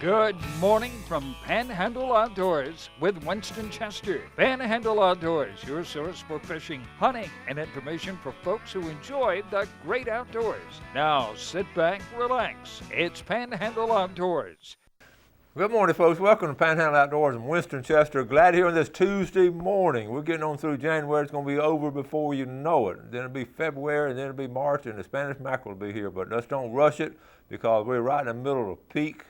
Good morning from Panhandle Outdoors with Winston Chester. Panhandle Outdoors, your source for fishing, hunting, and information for folks who enjoy the great outdoors. Now sit back, relax. It's Panhandle Outdoors. Good morning, folks. Welcome to Panhandle Outdoors. I'm Winston Chester. Glad here on this Tuesday morning. We're getting on through January. It's going to be over before you know it. Then it'll be February, and then it'll be March, and the Spanish mackerel will be here. But let's don't rush it because we're right in the middle of peak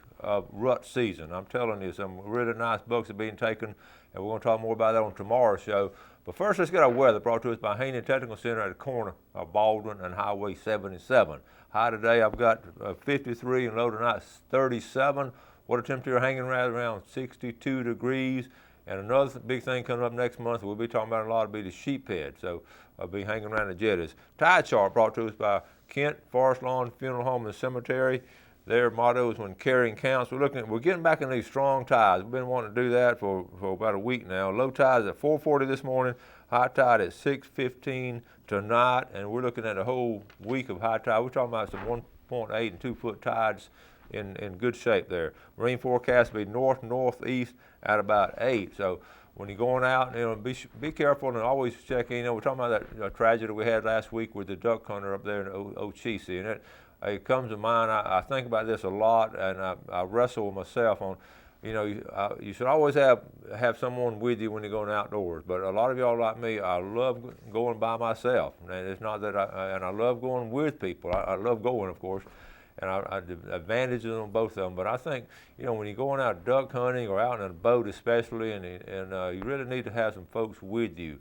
rut season. I'm telling you, some really nice bucks are being taken, and we're going to talk more about that on tomorrow's show. But first, let's get our weather brought to us by Haney Technical Center at the corner of Baldwin and Highway 77. High today, I've got 53, and low tonight 37. Water temperature hanging right around 62 degrees. And another big thing coming up next month, we'll be talking about a lot, will be the sheephead. So I'll be hanging around the jetties. Tide chart brought to us by Kent Forest Lawn Funeral Home and Cemetery. Their motto is when carrying counts. We're getting back in these strong tides. We've been wanting to do that for about a week now. Low tide is at 4:40 this morning. High tide at 6:15 tonight. And we're looking at a whole week of high tide. We're talking about some 1.8 and 2 foot tides in good shape there. Marine forecast will be northeast at about 8. So when you're going out, be careful and always check in. We're talking about that tragedy we had last week with the duck hunter up there in Ochisi, and it comes to mind. I think about this a lot, and I wrestle with myself on, you should always have someone with you when you're going outdoors. But a lot of y'all like me, I love going by myself, and it's not that I love going with people. I love going, of course. And the advantages on both of them. But I think, when you're going out duck hunting or out in a boat especially, and you really need to have some folks with you.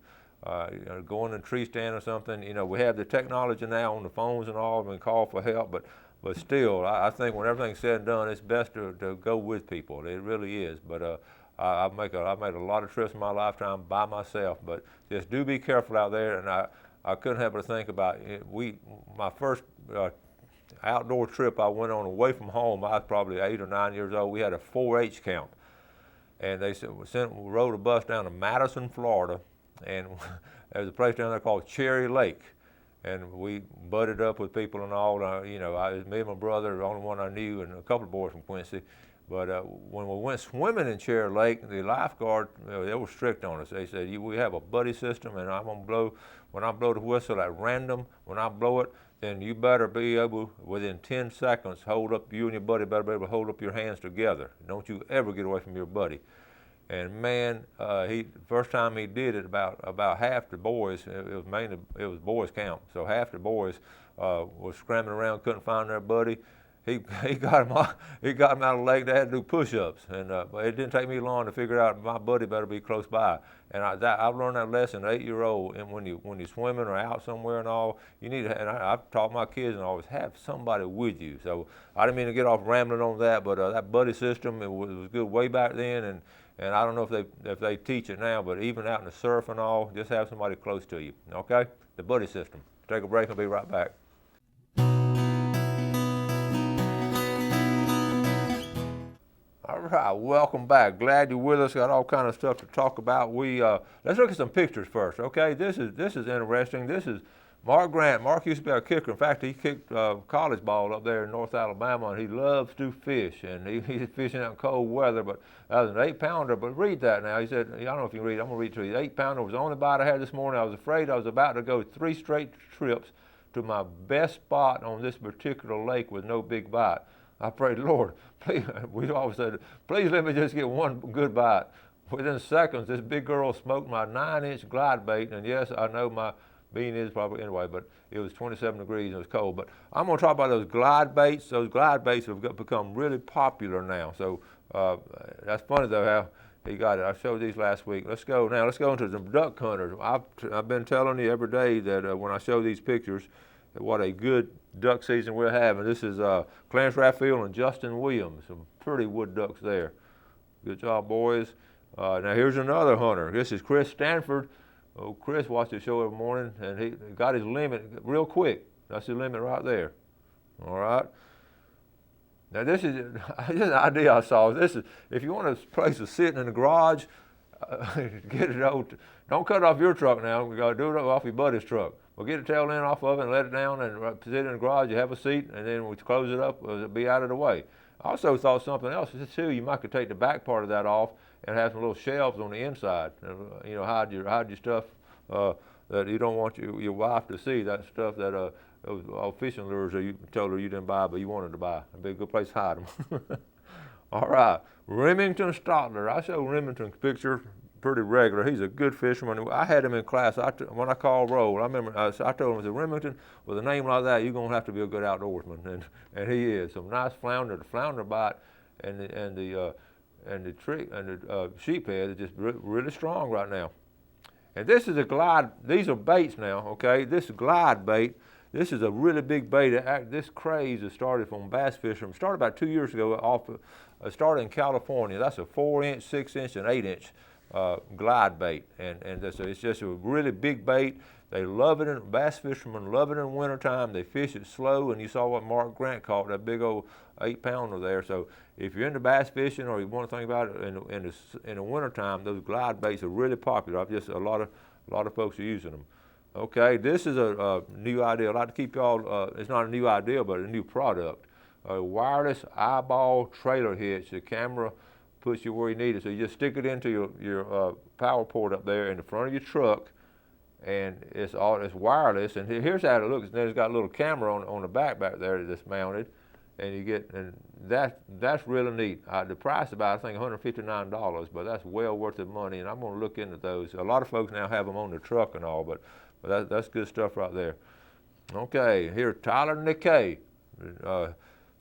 Going in a tree stand or something, we have the technology now on the phones and all, and call for help, but still, I think when everything's said and done, it's best to go with people. It really is. But I've made a lot of trips in my lifetime by myself, but just do be careful out there. And I couldn't help but think about my first outdoor trip I went on away from home. I was probably 8 or 9 years old. We had a 4-H camp, and they rode a bus down to Madison, Florida, and there's a place down there called Cherry Lake, and we butted up with people and all. It was me and my brother, the only one I knew, and a couple of boys from Quincy. But when we went swimming in Cherry Lake, the lifeguard, they were strict on us. They said, we have a buddy system, and when I blow the whistle at random, when I blow it, then you better be able, within 10 seconds, you and your buddy better be able to hold up your hands together. Don't you ever get away from your buddy. And man, first time he did it, about half the boys, it was boys camp, so half the boys was scrambling around, couldn't find their buddy. He got him out of the lake. They had to do push-ups, and but it didn't take me long to figure out my buddy better be close by. And I've learned that lesson, 8-year-old, and when you're swimming or out somewhere and all, you need to. And I've taught my kids and always have somebody with you. So I didn't mean to get off rambling on that, but that buddy system, it was good way back then, and I don't know if they teach it now, but even out in the surf and all, just have somebody close to you. Okay, the buddy system. Take a break. I'll be right back. All right, welcome back. Glad you're with us. Got all kind of stuff to talk about. Let's look at some pictures first, okay? This is interesting. This is Mark Grant. Mark used to be our kicker. In fact, he kicked college ball up there in North Alabama, and he loves to fish. And he's fishing out in cold weather, but that was an 8-pounder. But read that now. He said, I don't know if you can read it. I'm going to read it to you. The 8-pounder was the only bite I had this morning. I was afraid I was about to go 3 straight trips to my best spot on this particular lake with no big bite. I prayed, Lord, please, we always said, please let me just get one good bite. Within seconds, this big girl smoked my 9-inch glide bait, and yes, I know my bean is probably anyway, but it was 27 degrees and it was cold. But I'm going to talk about those glide baits. Those glide baits have become really popular now. So that's funny though how he got it. I showed these last week. Let's go into some duck hunters. I've been telling you every day that when I show these pictures, what a good duck season we're having. This is Clarence Rathfield and Justin Williams. Some pretty wood ducks there. Good job, boys. Now here's another hunter. This is Chris Stanford. Oh, Chris watched the show every morning, and he got his limit real quick. That's his limit right there. All right. Now this is an idea I saw. This is, if you want a place to sit in the garage, get it out. Don't cut it off your truck now. We got to do it off your buddy's truck. We'll get the tail end off of it and let it down and sit in the garage. You have a seat, and then we close it up. It'll be out of the way. I also thought something else too. You might could take the back part of that off and have some little shelves on the inside. You know, hide your stuff that you don't want your wife to see. That stuff that those fishing lures that you told her you didn't buy, but you wanted to buy. It'd be a good place to hide them. All right, Remington Stotler. I show Remington's picture pretty regular. He's a good fisherman. I had him in class. When I called roll, I remember I told him, I said, Remington, with a name like that, you're gonna have to be a good outdoorsman, and he is. Some nice flounder, the flounder bite, and the sheephead is just really strong right now. And this is a glide. These are baits now. Okay, this glide bait. This is a really big bait. This craze has started from bass fishermen. Started about 2 years ago. Started in California. That's a 4-inch, 6-inch, and 8-inch. Glide bait, and it's just a really big bait. They love it. Bass fishermen love it in wintertime. They fish it slow, and you saw what Mark Grant caught, that big old 8-pounder there. So if you're into bass fishing or you want to think about it in the wintertime, those glide baits are really popular. A lot of folks are using them. Okay, this is a new idea. I'd like to keep y'all. It's not a new idea, but a new product. A wireless eyeball trailer hitch. The camera puts you where you need it. So you just stick it into your power port up there in the front of your truck, and it's wireless. And here's how it looks. And then it's got a little camera on the back there that's mounted, and that's really neat. The price is about, I think, $159, but that's well worth the money. And I'm going to look into those. A lot of folks now have them on the truck and all, but that's good stuff right there. Okay, here's Tyler Nikkei.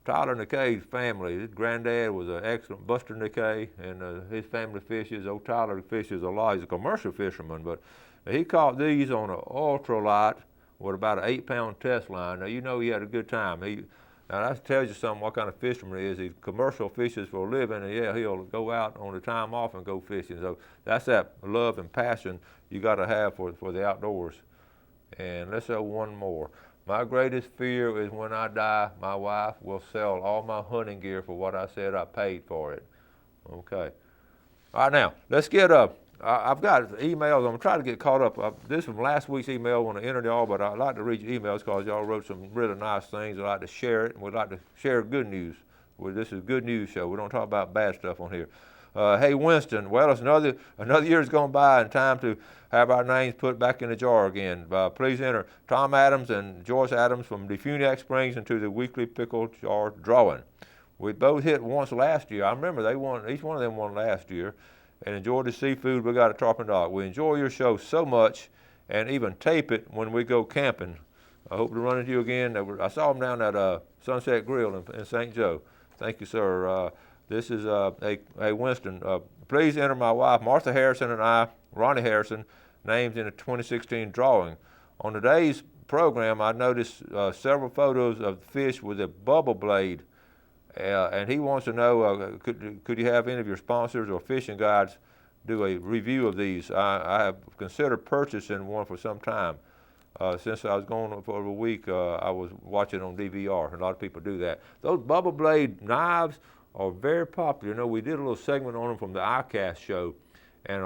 Tyler Nikkei's family, his granddad was an excellent Buster Nikkei, and his family fishes. Old Tyler fishes a lot. He's a commercial fisherman, but he caught these on an ultralight with about an 8-pound test line. Now, you know he had a good time. Now that tells you something what kind of fisherman he is. He commercial fishes for a living, and yeah, he'll go out on the time off and go fishing. So that's that love and passion you got to have for the outdoors. And let's show one more. My greatest fear is when I die, my wife will sell all my hunting gear for what I said I paid for it. Okay. All right, now, let's get up. I've got emails. I'm going to try to get caught up. This is from last week's email when I entered y'all, but I'd like to read your emails because y'all wrote some really nice things. I'd like to share it, and we'd like to share good news. This is a good news show. We don't talk about bad stuff on here. Hey, Winston, well, it's another year's gone by and time to have our names put back in the jar again. Please enter Tom Adams and Joyce Adams from Defuniak Springs into the weekly pickle jar drawing. We both hit once last year. I remember they won, each one of them won last year, and enjoyed the seafood we got at Tarpon Dock. We enjoy your show so much and even tape it when we go camping. I hope to run into you again. I saw them down at Sunset Grill in St. Joe. Thank you, sir. This is, hey Winston, please enter my wife Martha Harrison and I, Ronnie Harrison, names in the 2016 drawing. On today's program, I noticed several photos of fish with a bubble blade, and he wants to know, could you have any of your sponsors or fishing guides do a review of these? I have considered purchasing one for some time. Since I was gone for a week, I was watching on DVR. A lot of people do that. Those bubble blade knives are very popular. You know, we did a little segment on them from the ICAST show, and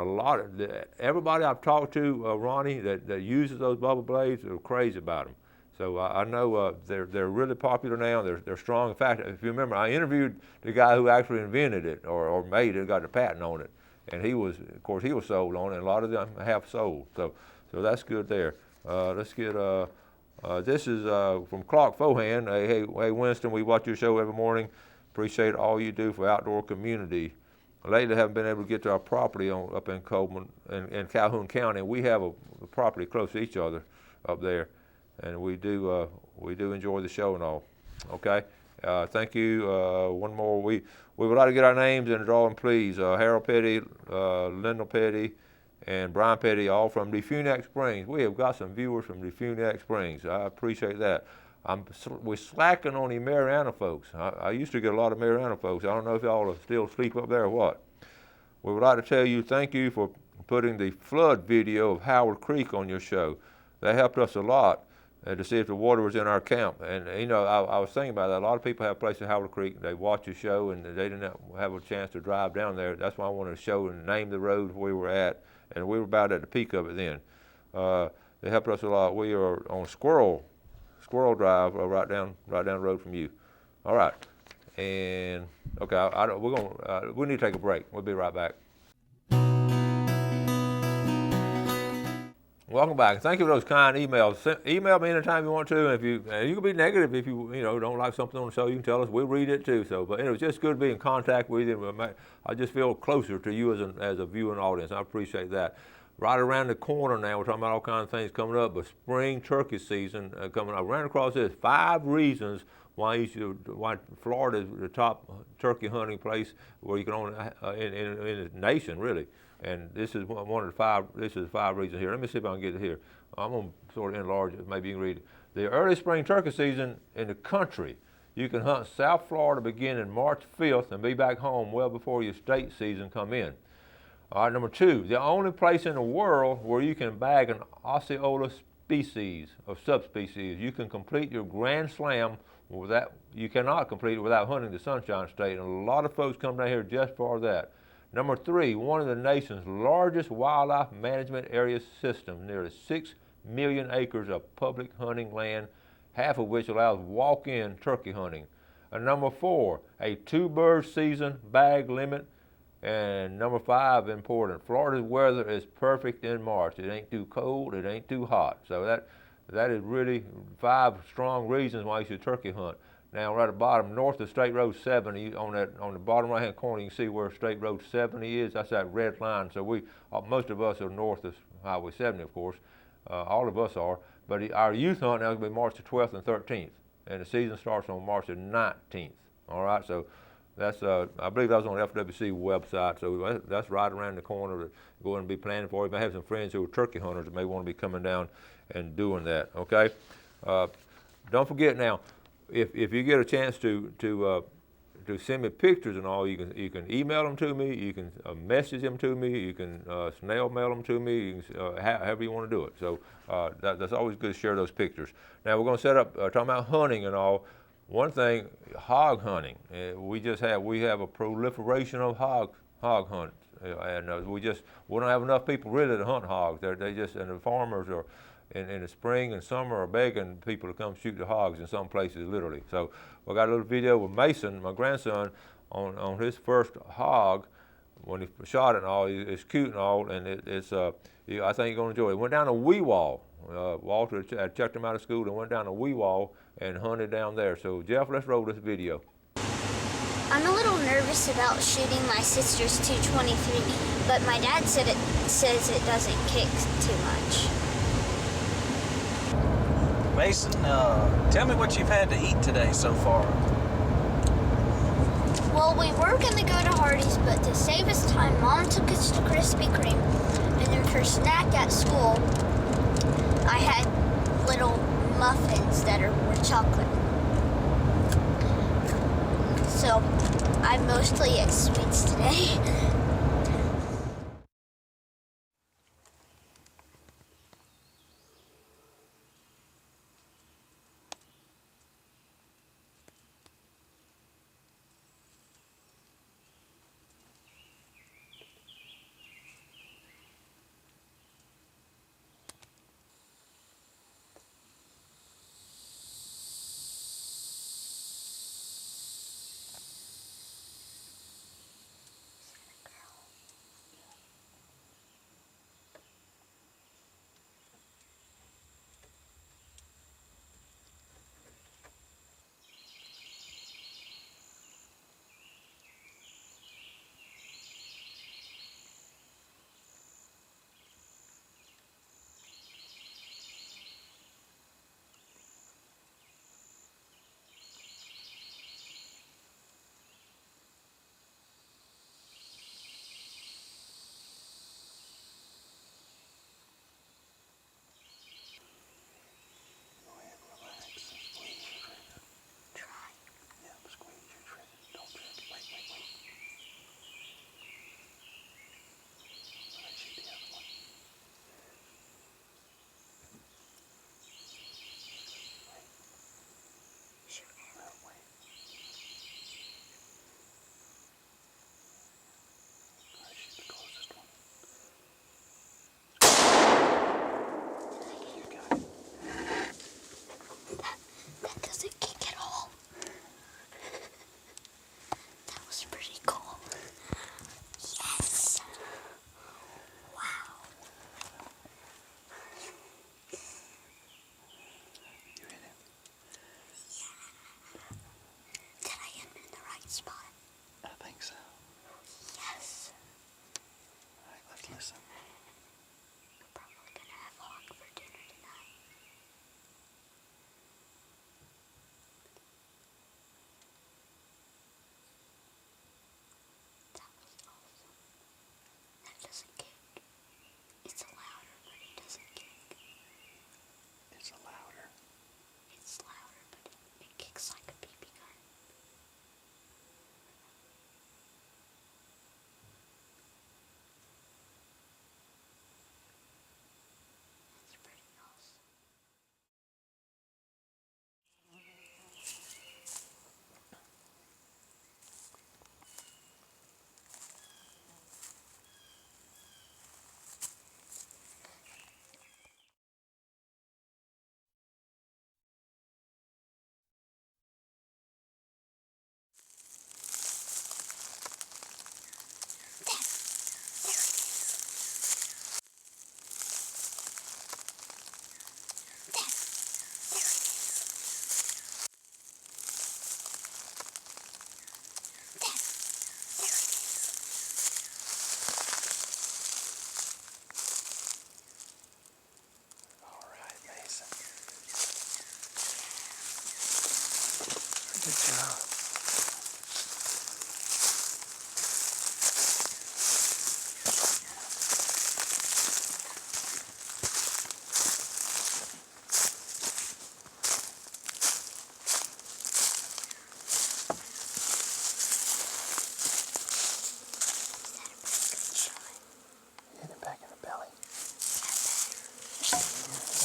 everybody I've talked to, Ronnie, that uses those bubble blades are crazy about them. So I know they're really popular now. They're strong. In fact, if you remember, I interviewed the guy who actually invented it or made it, got the patent on it, and he was sold on it. And a lot of them have sold. So that's good there. Let's get this is from Clark Fohan. Hey Winston, we watch your show every morning. Appreciate all you do for outdoor community. Lately, haven't been able to get to our property up in Coleman and Calhoun County. We have a property close to each other up there, and we do enjoy the show and all. Okay, thank you. One more. We would like to get our names in the drawing, please. Harold Petty, Lyndall Petty, and Brian Petty, all from Defuniak Springs. We have got some viewers from Defuniak Springs. I appreciate that. We're slacking on the Mariana folks. I used to get a lot of Mariana folks. I don't know if y'all still sleep up there or what. We would like to tell you thank you for putting the flood video of Howard Creek on your show. That helped us a lot to see if the water was in our camp. And you know, I was thinking about that. A lot of people have places at Howard Creek. They watch your show and they didn't have a chance to drive down there. That's why I wanted to show and name the road we were at. And we were about at the peak of it then. They helped us a lot. We are on Squirrel Drive, right down the road from you. All right. And okay, we need to take a break. We'll be right back. Welcome back. Thank you for those kind emails. Email me anytime you want to. And if you can be negative if you don't like something on the show, you can tell us. We'll read it too. So, but it's just good to be in contact with you. I just feel closer to you as a viewing audience. I appreciate that. Right around the corner now, we're talking about all kinds of things coming up, but spring turkey season coming up. I ran across this 5 reasons why Florida is the top turkey hunting place where you can own in the nation, really. And this is one of the 5. This is 5 reasons here. Let me see if I can get it here. I'm going to sort of enlarge it. Maybe you can read it. The early spring turkey season in the country. You can hunt South Florida beginning March 5th and be back home well before your state season come in. All right, number 2, the only place in the world where you can bag an Osceola species or subspecies. You can complete your Grand Slam without, you cannot complete it without hunting the Sunshine State, and a lot of folks come down here just for that. Number 3, one of the nation's largest wildlife management area systems, nearly 6 million acres of public hunting land, half of which allows walk-in turkey hunting. And number 4, a 2-bird season bag limit. And number 5, important, Florida's weather is perfect in March. It ain't too cold, it ain't too hot. So that is really 5 strong reasons why you should turkey hunt. Now, right at the bottom, north of State Road 70, on the bottom right-hand corner, you can see where State Road 70 is. That's that red line. So most of us are north of Highway 70, of course. All of us are. But our youth hunt now is going to be March the 12th and 13th, and the season starts on March the 19th. All right, so that's I believe that was on the FWC website. So that's right around the corner to go and be planning for. You may have some friends who are turkey hunters that may want to be coming down and doing that. Okay, don't forget now. If you get a chance to send me pictures and all, you can email them to me, you can message them to me, you can snail mail them to me, you can, however you want to do it. So that's always good to share those pictures. Now we're going to set up talking about hunting and all. One thing, hog hunting. We have a proliferation of hog hunts, and we don't have enough people really to hunt hogs. They just, and the farmers are in the spring and summer are begging people to come shoot the hogs in some places, literally. So we got a little video with Mason, my grandson, on his first hog when he shot it and all. It's cute and all, and I think you're going to enjoy it. He went down to Weewall. Walter had checked him out of school and went down to Weewall and hunted down there. So Jeff, let's roll this video. I'm a little nervous about shooting my sister's 223, but my dad says it doesn't kick too much. Mason, tell me what you've had to eat today so far. Well, we were going to go to Hardee's, but to save us time, Mom took us to Krispy Kreme, and then for snack at school, I had little muffins that were chocolate. So I mostly ate sweets today.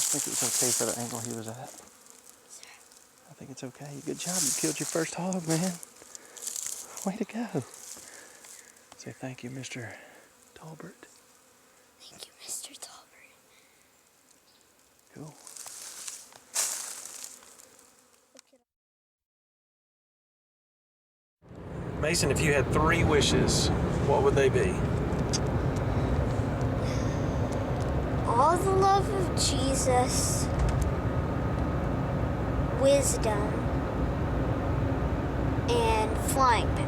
think it was okay for the angle he was at. I think it's okay. Good job. You killed your first hog, man. Way to go. Say thank you, Mr. Talbert. Thank you, Mr. Talbert. Cool. Mason, if you had 3 wishes, what would they be? All the love of Jesus, wisdom, and flying power.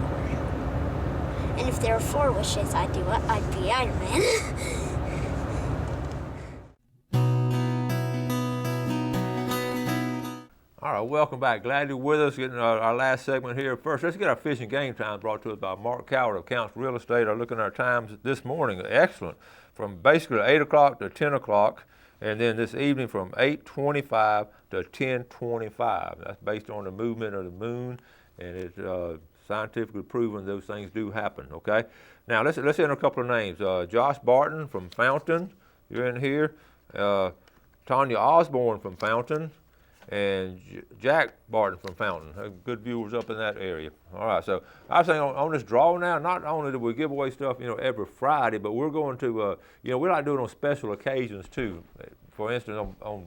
And if there were 4 wishes, I'd be Iron Man. All right, welcome back. Glad you're with us. Getting our last segment here. First, let's get our fishing game time brought to us by Mark Coward of Counts Real Estate. I'm looking at our times this morning. Excellent. From basically 8 o'clock to 10 o'clock, and then this evening from 8:25 to 10:25. That's based on the movement of the moon, and it's scientifically proven those things do happen, okay? Now, let's enter a couple of names. Josh Barton from Fountain, you're in here. Tanya Osborne from Fountain. And Jack Barton from Fountain. Good viewers up in that area. All right, so I was saying on this draw now, not only do we give away stuff, every Friday, but we're going to, we like doing it on special occasions too. For instance, on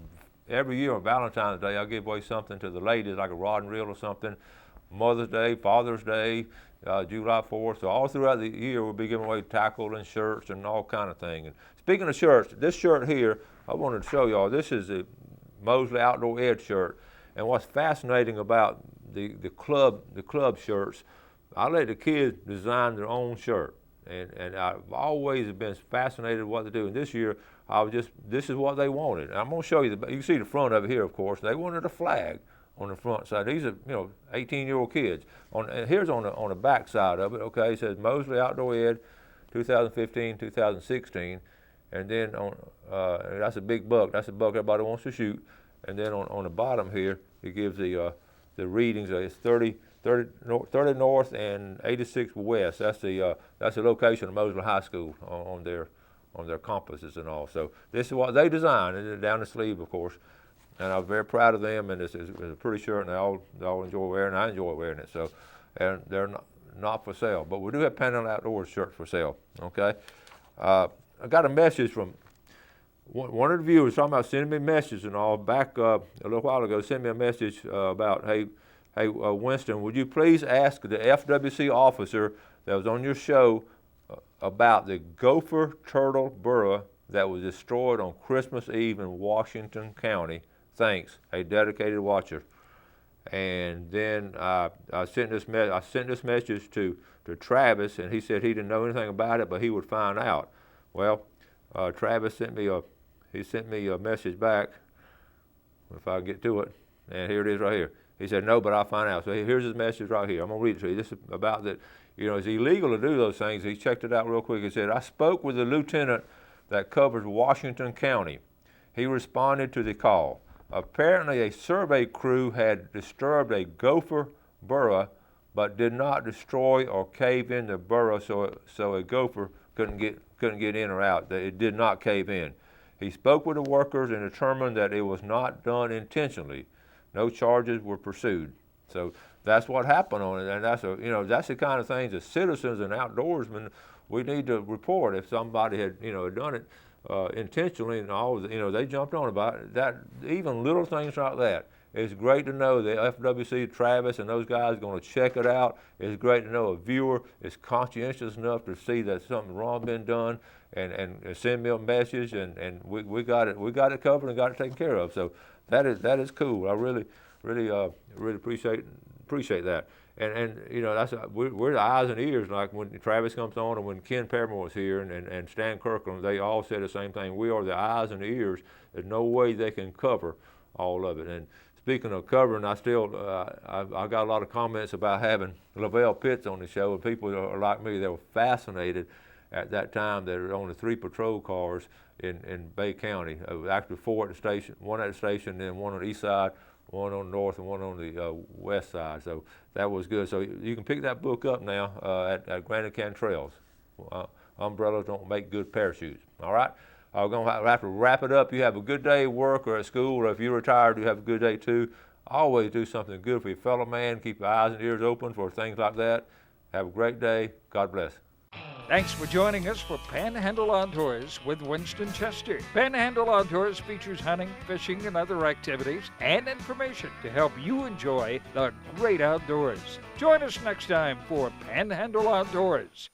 every year on Valentine's Day, I'll give away something to the ladies, like a rod and reel or something. Mother's Day, Father's Day, July 4th. So all throughout the year, we'll be giving away tackle and shirts and all kind of thing. And speaking of shirts, this shirt here, I wanted to show y'all. This is a Mosley Outdoor Ed shirt, and what's fascinating about the club shirts, I let the kids design their own shirt, and I've always been fascinated with what they do. And this year, this is what they wanted. And I'm going to show you. You can see the front of it here, of course. They wanted a flag on the front side. These are 18-year-old kids. Here's on the back side of it. Okay, it says Mosley Outdoor Ed, 2015, 2016. And then that's a big buck. That's a buck everybody wants to shoot. And then on the bottom here, it gives the readings. It's 30 north and 86 west. That's the location of Mosley High School on their compasses and all. So this is what they designed, down the sleeve, of course. And I'm very proud of them. And it's a pretty shirt, and they all enjoy wearing it. I enjoy wearing it. So, and they're not for sale, but we do have Panhandle Outdoors shirts for sale. Okay. I got a message from one of the viewers talking about sending me messages and all. Back a little while ago, sent me a message about, hey, Winston, would you please ask the FWC officer that was on your show about the gopher turtle burrow that was destroyed on Christmas Eve in Washington County? Thanks, a dedicated watcher. And then I sent this message to Travis, and he said he didn't know anything about it, but he would find out. Well, Travis sent me a message back, if I get to it, and here it is right here. He said, no, but I'll find out. So here's his message right here. I'm going to read it to you. This is about that, it's illegal to do those things. He checked it out real quick. He said, I spoke with the lieutenant that covers Washington County. He responded to the call. Apparently, a survey crew had disturbed a gopher burrow, but did not destroy or cave in the burrow, so a gopher couldn't get in or out. It did not cave in. He spoke with the workers and determined that it was not done intentionally. No charges were pursued. So that's what happened on it, and that's the kind of things as citizens and outdoorsmen we need to report if somebody had done it intentionally and all. They jumped on about it. That even little things like that. It's great to know the FWC, Travis, and those guys are going to check it out. It's great to know a viewer is conscientious enough to see that something wrong been done and send me a message, and we got it covered and got it taken care of. So that is cool. I really appreciate that. And we're the eyes and ears, like when Travis comes on and when Ken Paramore was here and Stan Kirkland, they all said the same thing. We are the eyes and the ears. There's no way they can cover all of it. And speaking of covering, I got a lot of comments about having Lavelle Pitts on the show, and people are like me, they were fascinated at that time. There were only 3 patrol cars in Bay County. Actually 4 at the station, 1 at the station, then 1 on the east side, 1 on the north, and 1 on the west side. So that was good. So you can pick that book up now at Granite Canyon Trails. Umbrellas don't make good parachutes. All right. We're going to have to wrap it up. You have a good day at work or at school, or if you're retired, you have a good day too. Always do something good for your fellow man. Keep your eyes and ears open for things like that. Have a great day. God bless. Thanks for joining us for Panhandle Outdoors with Winston Chester. Panhandle Outdoors features hunting, fishing, and other activities and information to help you enjoy the great outdoors. Join us next time for Panhandle Outdoors.